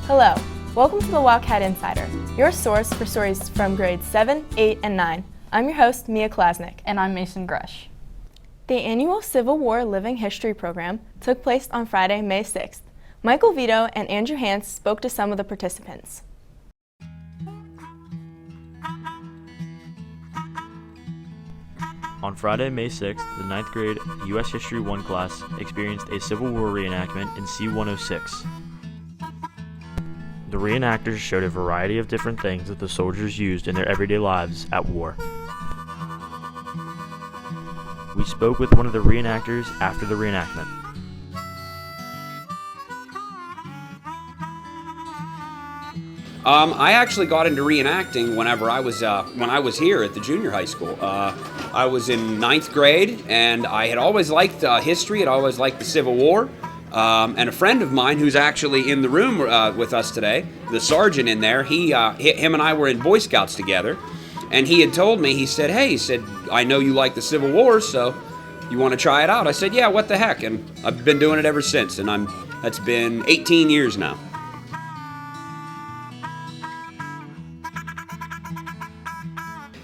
Hello, welcome to the Wildcat Insider, your source for stories from grades 7, 8, and 9. I'm your host, Mia Klasnick. And I'm Mason Gresh. The annual Civil War Living History program took place on Friday, May 6th. Michael Vito and Andrew Hance spoke to some of the participants. On Friday, May 6th, the 9th grade U.S. History 1 class experienced a Civil War reenactment in C-106. The reenactors showed a variety of different things that the soldiers used in their everyday lives at war. We spoke with one of the reenactors after the reenactment. I actually got into reenacting whenever I was here at the junior high school. I was in 9th grade, and I had always liked history. I'd always liked the Civil War. And a friend of mine who's actually in the room with us today, the sergeant in there, him and I were in Boy Scouts together, and he had told me, he said, I know you like the Civil War, so you want to try it out? I said, yeah, what the heck? And I've been doing it ever since, and that's been 18 years now.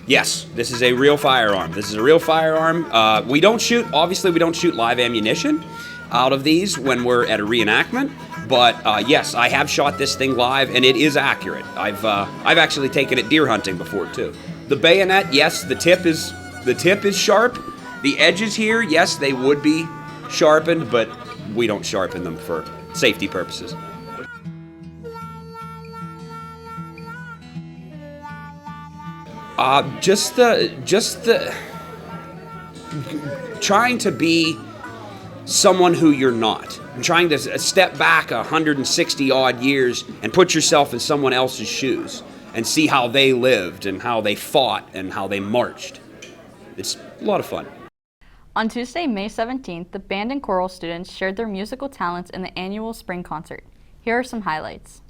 Yes, this is a real firearm. We don't shoot live ammunition out of these when we're at a reenactment, but yes, I have shot this thing live, and it is accurate. I've actually taken it deer hunting before too. The bayonet, yes, the tip is sharp. The edges here, yes, they would be sharpened, but we don't sharpen them for safety purposes. Just the trying to be someone who you're not. Trying to step back 160 odd years and put yourself in someone else's shoes and see how they lived and how they fought and how they marched. It's a lot of fun. On Tuesday, May 17th, the band and choral students shared their musical talents in the annual spring concert. Here are some highlights.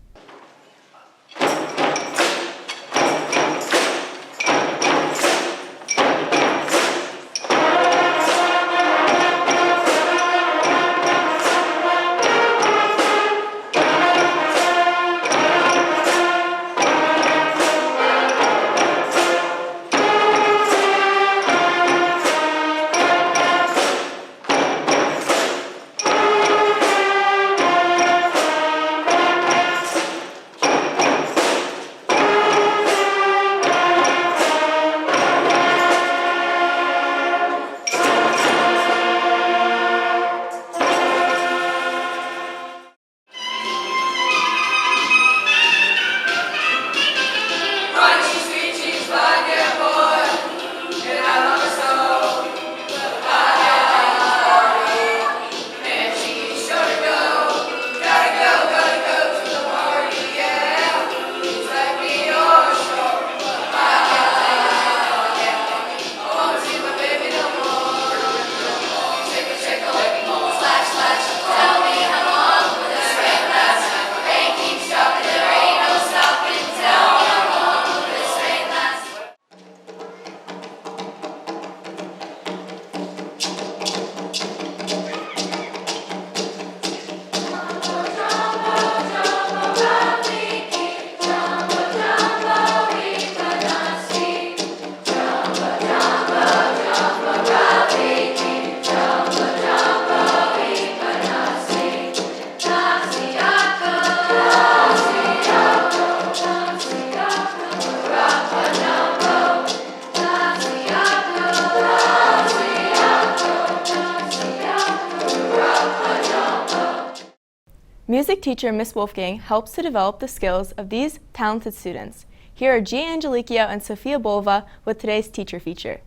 Music teacher Miss Wolfgang helps to develop the skills of these talented students. Here are Gia Angelicio and Sofia Bolva with today's teacher feature.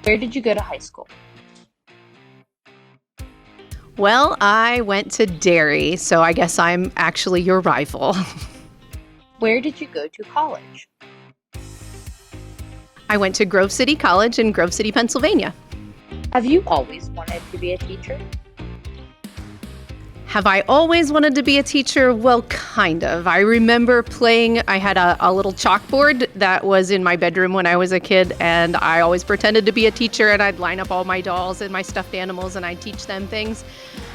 Where did you go to high school? Well, I went to Derry, so I guess I'm actually your rival. Where did you go to college? I went to Grove City College in Grove City, Pennsylvania. Have you always wanted to be a teacher? Have I always wanted to be a teacher? Well, kind of. I remember I had a little chalkboard that was in my bedroom when I was a kid, and I always pretended to be a teacher, and I'd line up all my dolls and my stuffed animals, and I'd teach them things.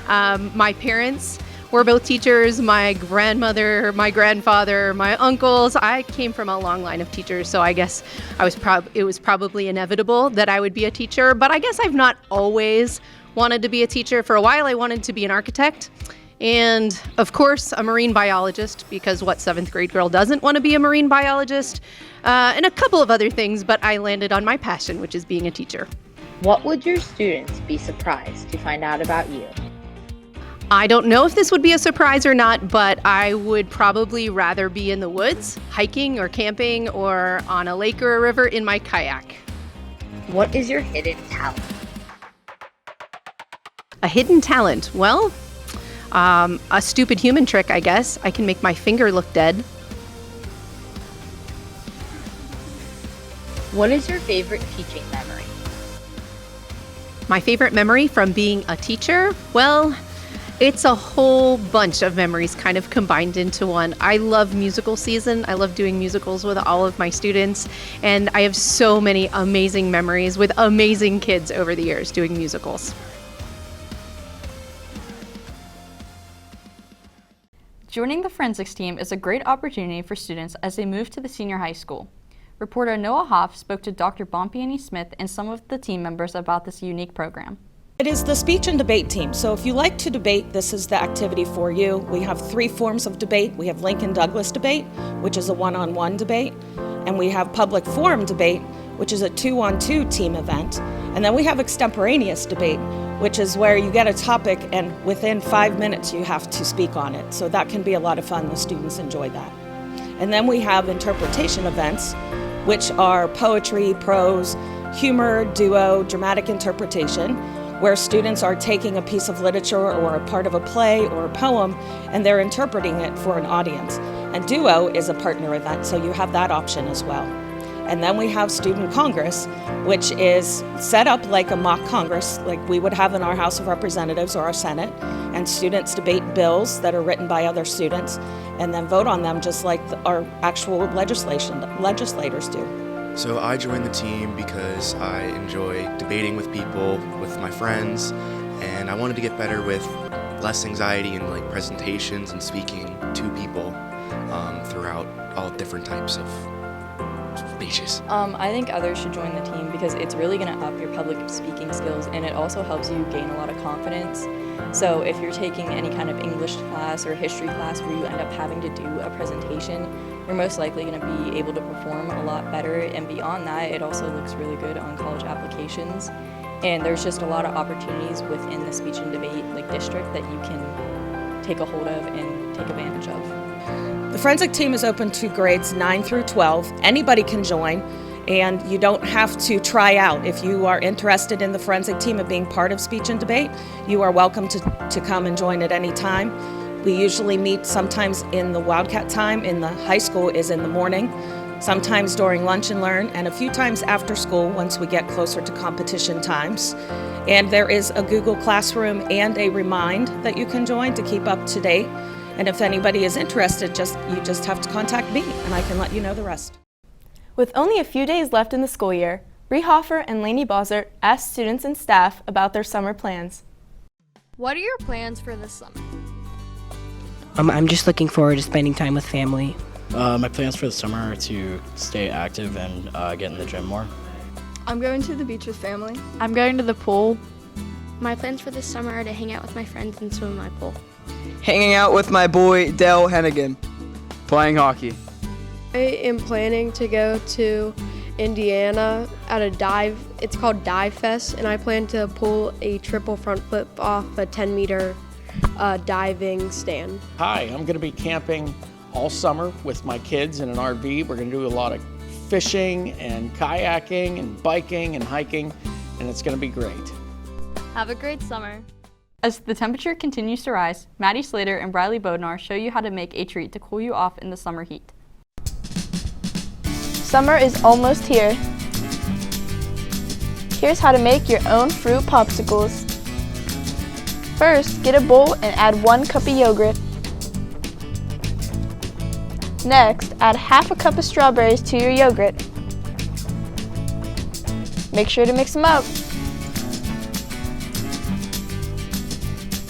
My parents were both teachers. My grandmother, my grandfather, my uncles. I came from a long line of teachers, so I guess it was probably inevitable that I would be a teacher, but I guess I've not always wanted to be a teacher. For a while, I wanted to be an architect. And of course, a marine biologist, because what 7th grade girl doesn't want to be a marine biologist? And a couple of other things, but I landed on my passion, which is being a teacher. What would your students be surprised to find out about you? I don't know if this would be a surprise or not, but I would probably rather be in the woods, hiking or camping, or on a lake or a river in my kayak. What is your hidden talent? A hidden talent? Well, a stupid human trick, I guess. I can make my finger look dead. What is your favorite teaching memory? My favorite memory from being a teacher? Well, it's a whole bunch of memories kind of combined into one. I love musical season. I love doing musicals with all of my students, and I have so many amazing memories with amazing kids over the years doing musicals. Joining the forensics team is a great opportunity for students as they move to the senior high school. Reporter Noah Hoff spoke to Dr. Bompiani Smith and some of the team members about this unique program. It is the speech and debate team. So if you like to debate, this is the activity for you. We have 3 forms of debate. We have Lincoln Douglas debate, which is a one-on-one debate. And we have public forum debate, which is a 2-on-2 team event. And then we have extemporaneous debate, which is where you get a topic and within 5 minutes you have to speak on it. So that can be a lot of fun. The students enjoy that. And then we have interpretation events, which are poetry, prose, humor, duo, dramatic interpretation, where students are taking a piece of literature or a part of a play or a poem and they're interpreting it for an audience. And duo is a partner event, so you have that option as well. And then we have Student Congress, which is set up like a mock Congress, like we would have in our House of Representatives or our Senate, and students debate bills that are written by other students and then vote on them just like our actual legislators do. So I joined the team because I enjoy debating with people, with my friends, and I wanted to get better with less anxiety in like presentations and speaking to people throughout all different types of speeches. I think others should join the team because it's really going to up your public speaking skills, and it also helps you gain a lot of confidence. So if you're taking any kind of English class or history class where you end up having to do a presentation, you're most likely going to be able to perform a lot better. And beyond that, it also looks really good on college applications. And there's just a lot of opportunities within the speech and debate district that you can take a hold of and take advantage of. The forensic team is open to grades 9 through 12. Anybody can join, and you don't have to try out. If you are interested in the forensic team and being part of speech and debate, you are welcome to come and join at any time. We usually meet sometimes in the Wildcat time in the high school is in the morning, sometimes during lunch and learn, and a few times after school once we get closer to competition times. And there is a Google Classroom and a Remind that you can join to keep up to date. And if anybody is interested, you just have to contact me and I can let you know the rest. With only a few days left in the school year, Bree Hoffer and Lainey Bozert asked students and staff about their summer plans. What are your plans for this summer? I'm just looking forward to spending time with family. My plans for the summer are to stay active and get in the gym more. I'm going to the beach with family. I'm going to the pool. My plans for this summer are to hang out with my friends and swim in my pool. Hanging out with my boy Dale Hennigan. Playing hockey. I am planning to go to Indiana at a dive. It's called Dive Fest, and I plan to pull a triple front flip off a 10-meter diving stand. Hi, I'm going to be camping all summer with my kids in an RV. We're going to do a lot of fishing and kayaking and biking and hiking, and it's going to be great. Have a great summer. As the temperature continues to rise, Maddie Slater and Bradley Bodnar show you how to make a treat to cool you off in the summer heat. Summer is almost here. Here's how to make your own fruit popsicles. First, get a bowl and add 1 cup of yogurt. Next, add half a cup of strawberries to your yogurt. Make sure to mix them up.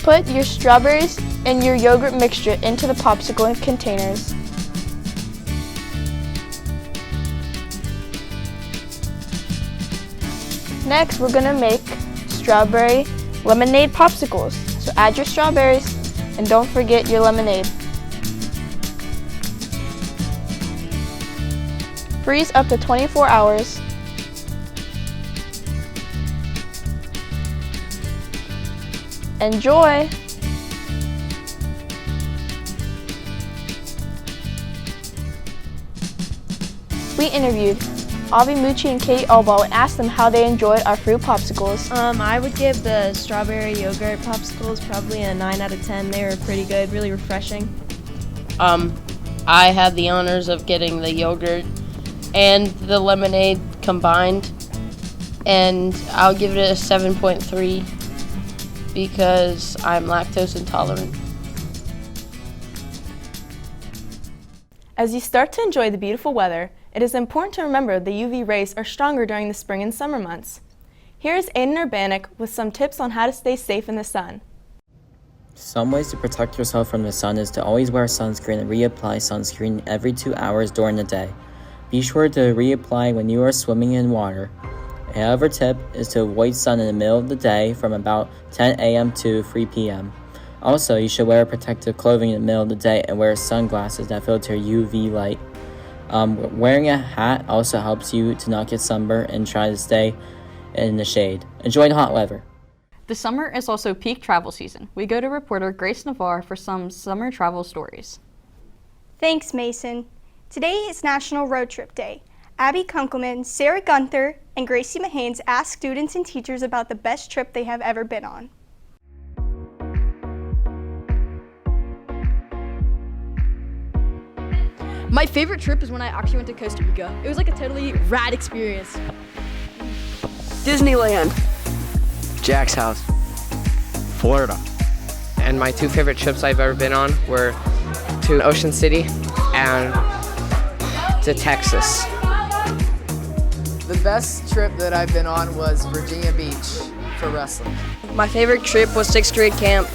Put your strawberries and your yogurt mixture into the popsicle containers. Next, we're going to make strawberry lemonade popsicles. So add your strawberries and don't forget your lemonade. Freeze up to 24 hours. Enjoy! We interviewed Avi Mucci and Katie Albaugh and asked them how they enjoyed our fruit popsicles. I would give the strawberry yogurt popsicles probably a 9 out of 10. They were pretty good, really refreshing. I had the honors of getting the yogurt and the lemonade combined, and I'll give it a 7.3 because I'm lactose intolerant. As you start to enjoy the beautiful weather, it is important to remember the UV rays are stronger during the spring and summer months. Here is Aiden Urbanik with some tips on how to stay safe in the sun. Some ways to protect yourself from the sun is to always wear sunscreen and reapply sunscreen every 2 hours during the day. Be sure to reapply when you are swimming in water. Another tip is to avoid sun in the middle of the day from about 10 a.m. to 3 p.m. Also, you should wear protective clothing in the middle of the day and wear sunglasses that filter UV light. Wearing a hat also helps you to not get sunburned and try to stay in the shade. Enjoy the hot weather. The summer is also peak travel season. We go to reporter Grace Navarre for some summer travel stories. Thanks, Mason. Today is National Road Trip Day. Abby Kunkelman, Sarah Gunther, and Gracie Mahanes ask students and teachers about the best trip they have ever been on. My favorite trip is when I actually went to Costa Rica. It was like a totally rad experience. Disneyland. Jack's house. Florida. And my 2 favorite trips I've ever been on were to Ocean City and to Texas. The best trip that I've been on was Virginia Beach for wrestling. My favorite trip was 6th grade camp.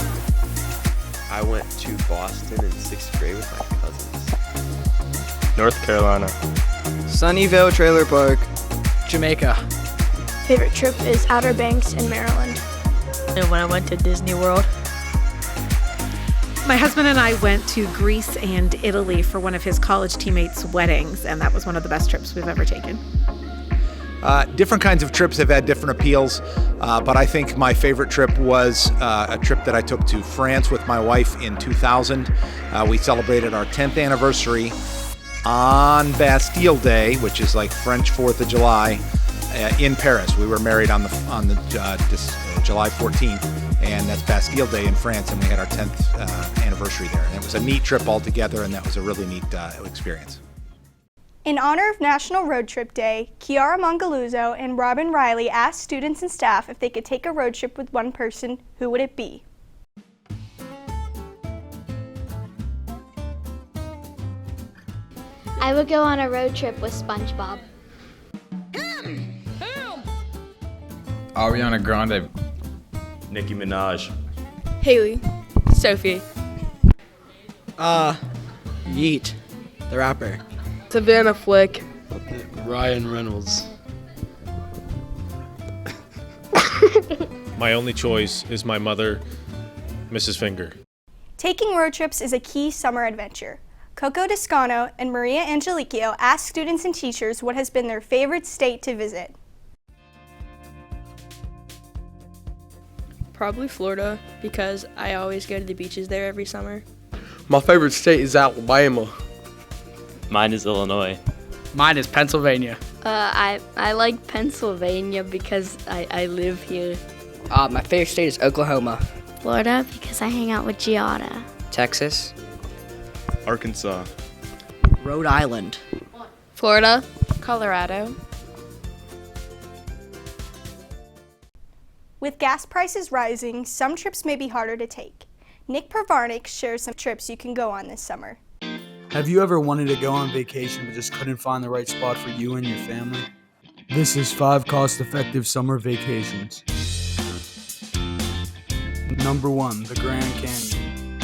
I went to Boston in 6th grade with my cousins. North Carolina. Sunnyvale Trailer Park. Jamaica. Favorite trip is Outer Banks in Maryland. And when I went to Disney World. My husband and I went to Greece and Italy for one of his college teammates' weddings, and that was one of the best trips we've ever taken. Different kinds of trips have had different appeals, but I think my favorite trip was a trip that I took to France with my wife in 2000. We celebrated our 10th anniversary on Bastille Day, which is like French 4th of July, in Paris. We were married on July 14th, and that's Bastille Day in France, and we had our 10th anniversary there. And it was a neat trip altogether, and that was a really neat experience. In honor of National Road Trip Day, Kiara Mongaluzzo and Robin Riley asked students and staff if they could take a road trip with one person, who would it be? I would go on a road trip with SpongeBob. Ariana Grande. Nicki Minaj. Haley. Sophie. Yeet, the rapper. Savannah Flick. Ryan Reynolds. My only choice is my mother, Mrs. Finger. Taking road trips is a key summer adventure. Coco Descano and Maria Angelicchio asked students and teachers what has been their favorite state to visit. Probably Florida, because I always go to the beaches there every summer. My favorite state is Alabama. Mine is Illinois. Mine is Pennsylvania. I like Pennsylvania because I live here. My favorite state is Oklahoma. Florida, because I hang out with Giada. Texas. Arkansas. Rhode Island. Florida. Colorado. With gas prices rising, some trips may be harder to take. Nick Pervarnik shares some trips you can go on this summer. Have you ever wanted to go on vacation but just couldn't find the right spot for you and your family? This is 5 cost-effective summer vacations. Number 1, the Grand Canyon.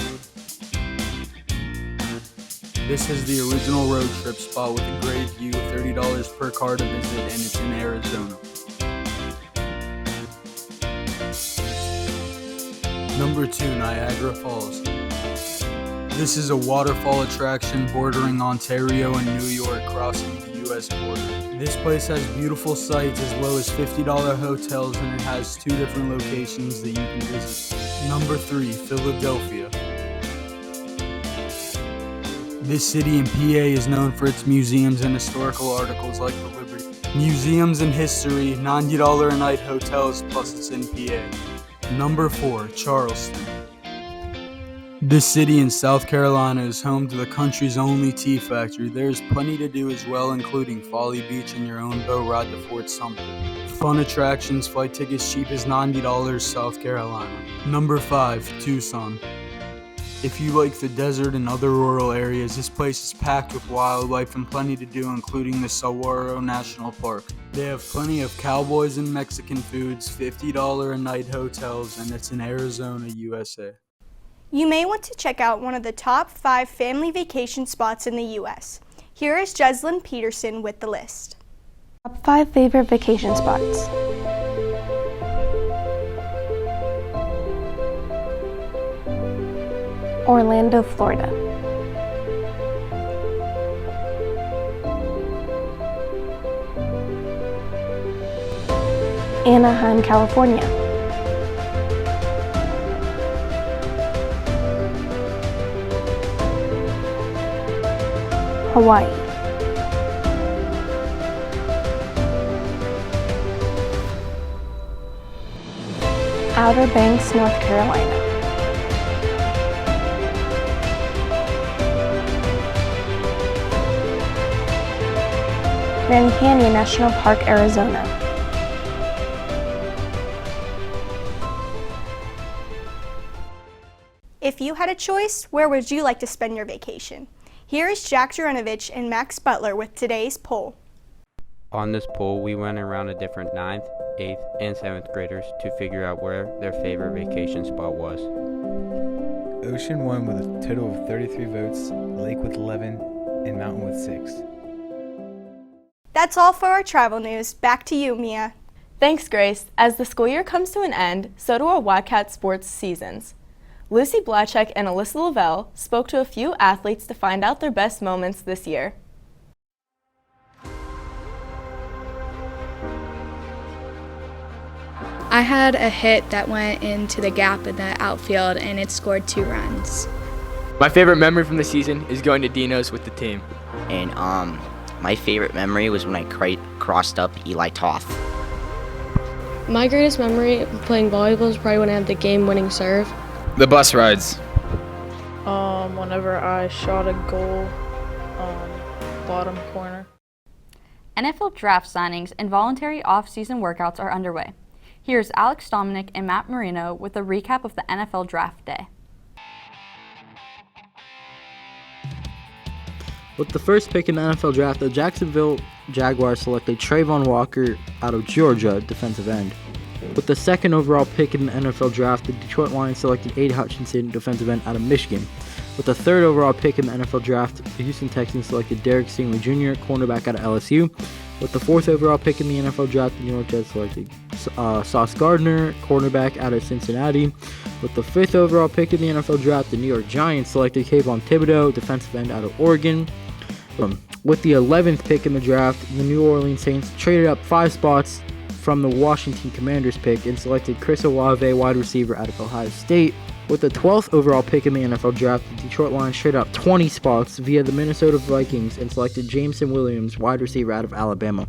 This is the original road trip spot with a great view, $30 per car to visit, and it's in Arizona. Number 2, Niagara Falls. This is a waterfall attraction bordering Ontario and New York, crossing the U.S. border. This place has beautiful sights as well as $50 hotels, and it has 2 different locations that you can visit. Number 3, Philadelphia. This city in PA is known for its museums and historical articles like the Liberty. Museums and history, $90 a night hotels, plus it's in PA. Number 4, Charleston. This city in South Carolina is home to the country's only tea factory. There is plenty to do as well, including Folly Beach and your own boat ride to Fort Sumter. Fun attractions, flight tickets cheap as $90, South Carolina. Number 5, Tucson. If you like the desert and other rural areas, this place is packed with wildlife and plenty to do, including the Saguaro National Park. They have plenty of cowboys and Mexican foods, $50 a night hotels, and it's in Arizona, USA. You may want to check out one of the top 5 family vacation spots in the U.S. Here is Jeslyn Peterson with the list. Top 5 favorite vacation spots. Orlando, Florida. Anaheim, California. Hawaii. Outer Banks, North Carolina. Grand Canyon National Park, Arizona. If you had a choice, where would you like to spend your vacation? Here is Jack Jaranovich and Max Butler with today's poll. On this poll, we went around to different 9th, 8th, and 7th graders to figure out where their favorite vacation spot was. Ocean won with a total of 33 votes, Lake with 11, and Mountain with 6. That's all for our travel news. Back to you, Mia. Thanks, Grace. As the school year comes to an end, so do our Wildcat sports seasons. Lucy Blachek and Alyssa Lavelle spoke to a few athletes to find out their best moments this year. I had a hit that went into the gap in the outfield and it scored 2 runs. My favorite memory from the season is going to Dino's with the team. And my favorite memory was when I crossed up Eli Toth. My greatest memory of playing volleyball is probably when I had the game-winning serve. The bus rides. Whenever I shot a goal, bottom corner. NFL draft signings and voluntary off-season workouts are underway. Here's Alex Dominic and Matt Marino with a recap of the NFL Draft Day. With the first pick in the NFL Draft, the Jacksonville Jaguars selected Trayvon Walker out of Georgia, defensive end. With the second overall pick in the NFL Draft, the Detroit Lions selected Aiden Hutchinson, defensive end out of Michigan. With the third overall pick in the NFL Draft, the Houston Texans selected Derek Stingley Jr., cornerback out of LSU. With the fourth overall pick in the NFL Draft, the New York Jets selected Sauce Gardner, cornerback out of Cincinnati. With the fifth overall pick in the NFL Draft, the New York Giants selected Kayvon Thibodeau, defensive end out of Oregon. With the 11th pick in the draft, the New Orleans Saints traded up 5 spots from the Washington Commanders pick and selected Chris Olave, wide receiver out of Ohio State. With the 12th overall pick in the NFL Draft, the Detroit Lions traded up 20 spots via the Minnesota Vikings and selected Jameson Williams, wide receiver out of Alabama.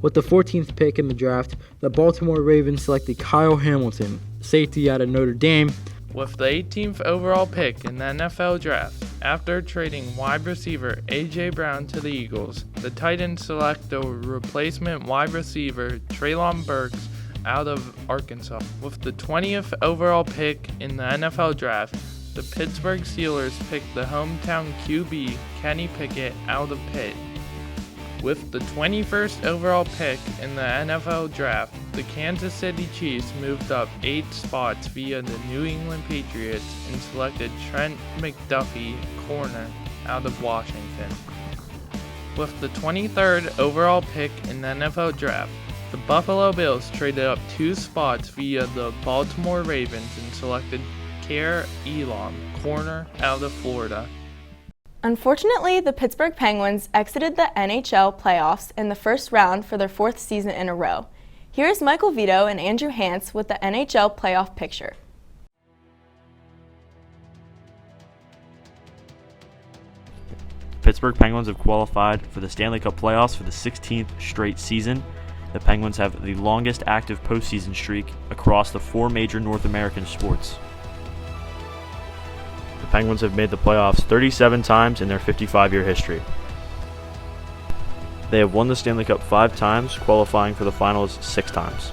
With the 14th pick in the draft, the Baltimore Ravens selected Kyle Hamilton, safety out of Notre Dame. With the 18th overall pick in the NFL Draft, after trading wide receiver A.J. Brown to the Eagles, the Titans select the replacement wide receiver Treylon Burks out of Arkansas. With the 20th overall pick in the NFL draft, the Pittsburgh Steelers picked the hometown QB Kenny Pickett out of Pitt. With the 21st overall pick in the NFL draft, the Kansas City Chiefs moved up 8 spots via the New England Patriots and selected Trent McDuffie, corner, out of Washington. With the 23rd overall pick in the NFL draft, the Buffalo Bills traded up 2 spots via the Baltimore Ravens and selected Kare Elam, corner, out of Florida. Unfortunately, the Pittsburgh Penguins exited the NHL playoffs in the first round for their 4th season in a row. Here's Michael Vito and Andrew Hance with the NHL playoff picture. Pittsburgh Penguins have qualified for the Stanley Cup playoffs for the 16th straight season. The Penguins have the longest active postseason streak across the 4 major North American sports. The Penguins have made the playoffs 37 times in their 55-year history. They have won the Stanley Cup 5 times, qualifying for the finals 6 times.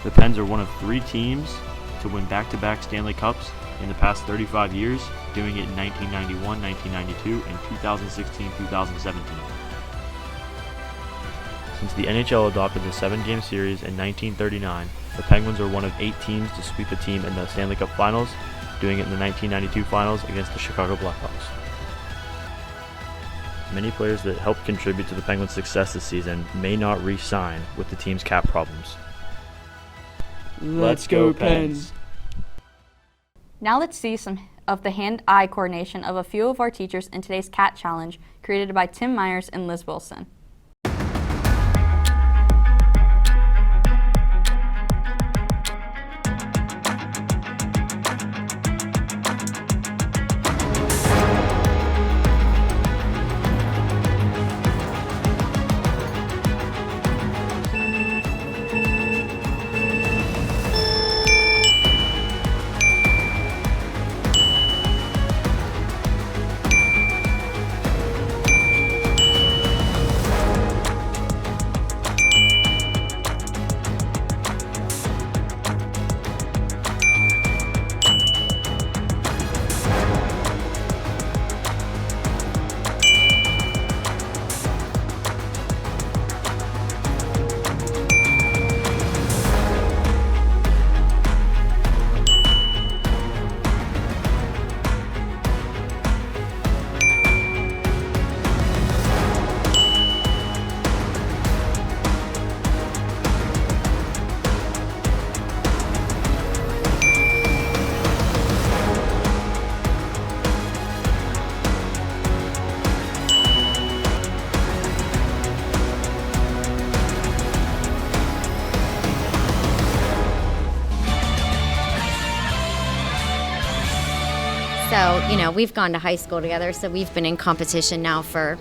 The Pens are one of 3 teams to win back-to-back Stanley Cups in the past 35 years, doing it in 1991, 1992, and 2016-2017. Since the NHL adopted the 7-game series in 1939, the Penguins are one of 8 teams to sweep a team in the Stanley Cup Finals, doing it in the 1992 Finals against the Chicago Blackhawks. Many players that helped contribute to the Penguins' success this season may not re-sign with the team's cap problems. Let's go Pens! Now let's see some of the hand-eye coordination of a few of our teachers in today's CAT Challenge, created by Tim Myers and Liz Wilson. So, you know, we've gone to high school together, so we've been in competition now for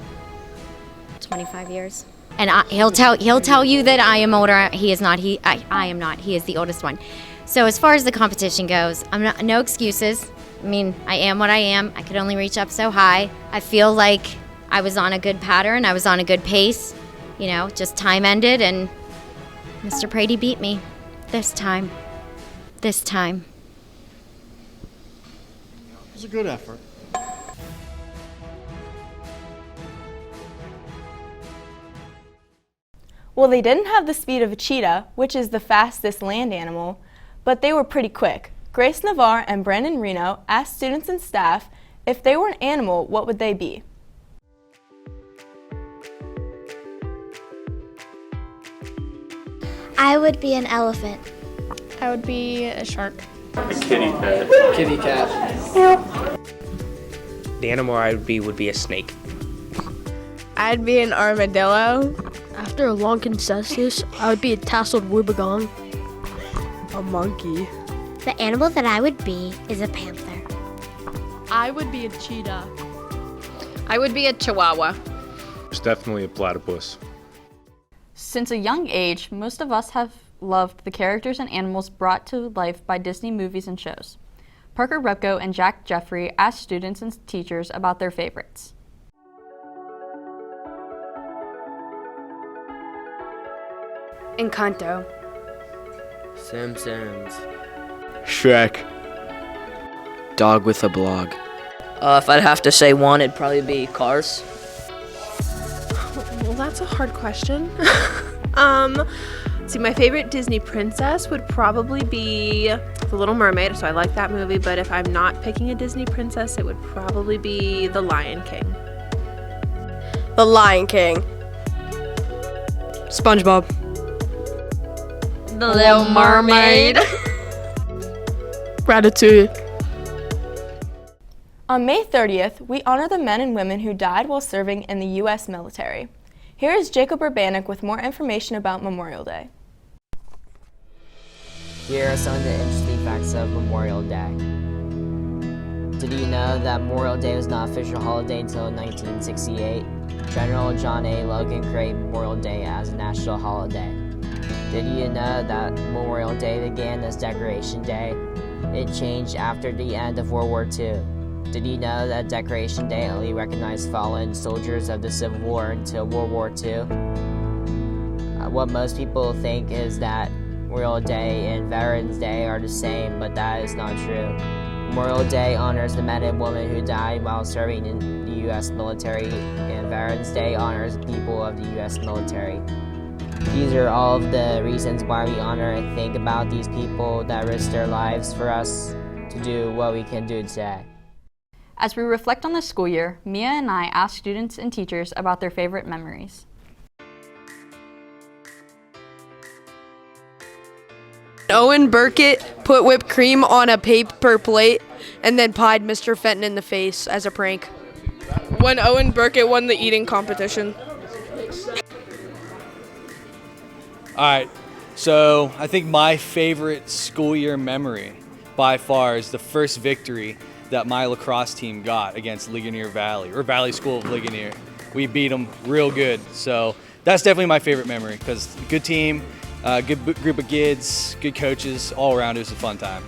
25 years. And he'll tell you that I am older. He is not. I am not. He is the oldest one. So as far as the competition goes, no excuses. I mean, I am what I am. I could only reach up so high. I feel like I was on a good pattern. I was on a good pace. You know, just time ended, and Mr. Brady beat me this time. This time. It was a good effort. Well, they didn't have the speed of a cheetah, which is the fastest land animal, but they were pretty quick. Grace Navarre and Brandon Reno asked students and staff if they were an animal, what would they be? I would be an elephant. I would be a shark. A kitty cat. Kitty cat. The animal I would be a snake. I'd be an armadillo. After a long consensus, I would be a tasseled woobegong. A monkey. The animal that I would be is a panther. I would be a cheetah. I would be a chihuahua. It's definitely a platypus. Since a young age, most of us have loved the characters and animals brought to life by Disney movies and shows. Parker Repko and Jack Jeffrey asked students and teachers about their favorites. Encanto. Simpsons. Shrek. Dog with a blog. If I'd have to say one, it'd probably be Cars. Well, that's a hard question. See, my favorite Disney princess would probably be The Little Mermaid, so I like that movie, but if I'm not picking a Disney princess, it would probably be The Lion King. The Lion King. SpongeBob. The Little Mermaid. Ratatouille. On May 30th, we honor the men and women who died while serving in the U.S. military. Here is Jacob Urbanik with more information about Memorial Day. Here are some of the interesting facts of Memorial Day. Did you know that Memorial Day was not an official holiday until 1968? General John A. Logan created Memorial Day as a national holiday. Did you know that Memorial Day began as Decoration Day? It changed after the end of World War II. Did you know that Decoration Day only recognized fallen soldiers of the Civil War until World War II? What most people think is that Memorial Day and Veterans Day are the same, but that is not true. Memorial Day honors the men and women who died while serving in the U.S. military, and Veterans Day honors the people of the U.S. military. These are all of the reasons why we honor and think about these people that risked their lives for us to do what we can do today. As we reflect on the school year, Mia and I asked students and teachers about their favorite memories. Owen Burkett put whipped cream on a paper plate and then pied Mr. Fenton in the face as a prank. When Owen Burkett won the eating competition. All right, so I think my favorite school year memory by far is the first victory that my lacrosse team got against Ligonier Valley, or Valley School of Ligonier. We beat them real good, so that's definitely my favorite memory because good team, good group of kids, good coaches, all around. It was a fun time.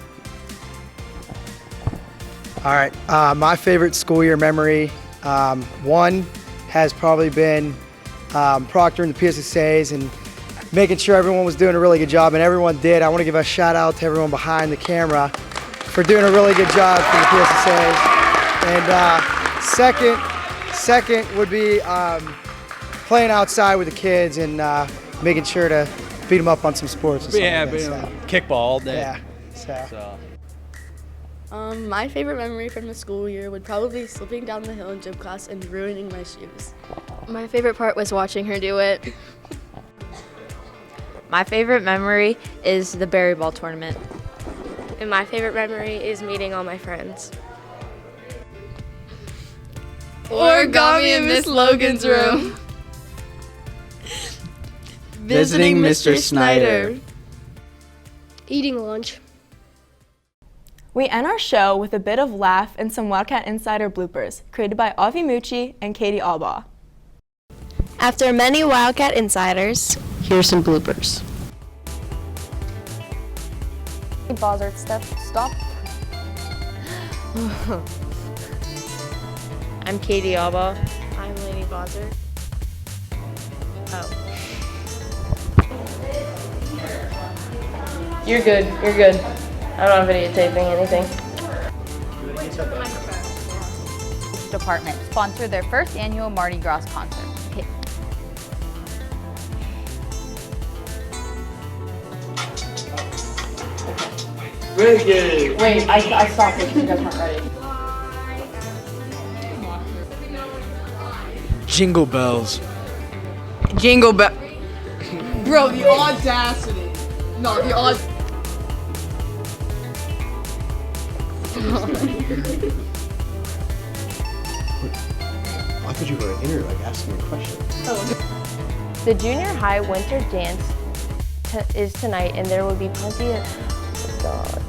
All right, my favorite school year memory, one has probably been proctoring the PSSAs and making sure everyone was doing a really good job, and everyone did. I want to give a shout out to everyone behind the camera for doing a really good job for the PSSAs. And second would be playing outside with the kids and making sure to beat them up on some sports. And Yeah, like that, kickball all day. Yeah. My favorite memory from the school year would probably be slipping down the hill in gym class and ruining my shoes. My favorite part was watching her do it. My favorite memory is the Berry Ball tournament. And my favorite memory is meeting all my friends. Origami in Miss Logan's room. Visiting Mr. Snyder. Eating lunch. We end our show with a bit of laugh and some Wildcat Insider bloopers created by Avi Mucci and Katie Albaugh. After many Wildcat Insiders, here's some bloopers. Bozzard stuff. Stop. I'm Katie Albaugh. I'm Lady Bozzard. Oh. You're good. You're good. I'm not videotaping anything. Department sponsor their first annual Mardi Gras concert. Okay. Very good. Wait, I stopped it because you guys weren't ready. Jingle bells. Jingle bell. Bro, the audacity. No, the audacity. I thought you were in here, like, asking me a question. The junior high winter dance is tonight, and there will be plenty of... God.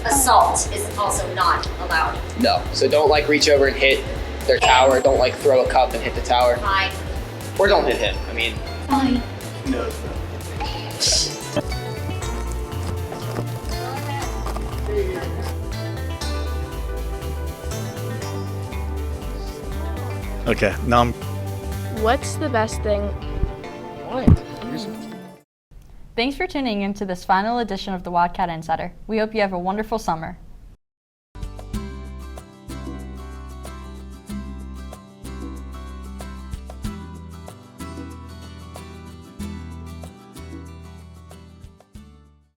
Assault is also not allowed. No, so don't like reach over and hit their tower. Don't like throw a cup and hit the tower. Fine. Or don't hit him. I mean, Bye. No. Okay, now I'm. What's the best thing? What? Thanks for tuning in to this final edition of the Wildcat Insider. We hope you have a wonderful summer.